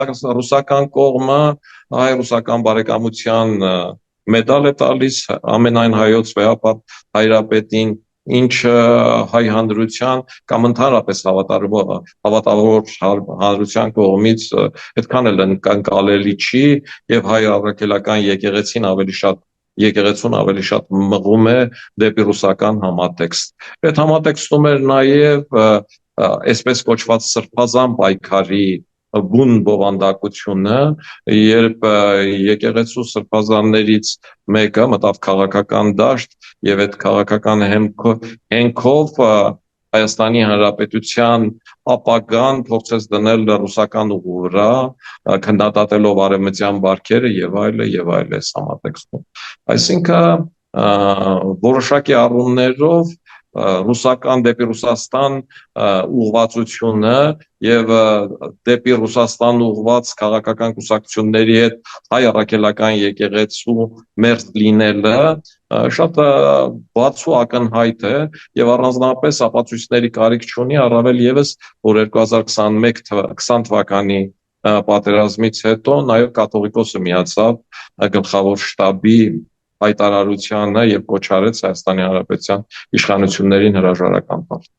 ռուսական կողմը հայ-ռուսական բարեկամության մեդալ է տալիս ամենայն հայոց հայրապետին, ինչը հայ հանրության կամ ընդհանրապես հավատավոր հանրության կողմից այդքան էլ ընկալելի չի, եւ հայ առաքելական եկեղեցուն ավելի շատ մղում է դեպի ռուսական համատեքստ։ Այդ համատեքստում էր նաև այսպես կոչված սրբազան պայքարի բուն բովանդակությունը, երբ եկեղեցու սրբազաններից մեկը մտավ քաղաքական դաշտ եւ այդ քաղաքական հենքով Հայաստանի Հանրապետության ապագան փորձեց դնել ռուսական ուղու վրա, քննադատելով արևմտյան բարքերը եւ այլն այս համատեքստում։ Այսինքն որոշակի առումներով ռուսական դեպի Ռուսաստան ուղղվածությունը եւ դեպի Ռուսաստան ուղղված քաղաքական կուսակցությունների հետ հայ առաքելական եկեղեցու մերձ լինելը շատ բաց ու ակնհայտ է եւ առանձնապես ապացույցների կարիք չունի, առավել եւս որ 2020 թվականի պատերազմից հետո նաեւ կաթողիկոսը միացավ գլխավոր շտաբի հայտարարությանը եւ կոչ արեց Հայաստանի Հանրապետության իշխանություններին հրաժարական տալ։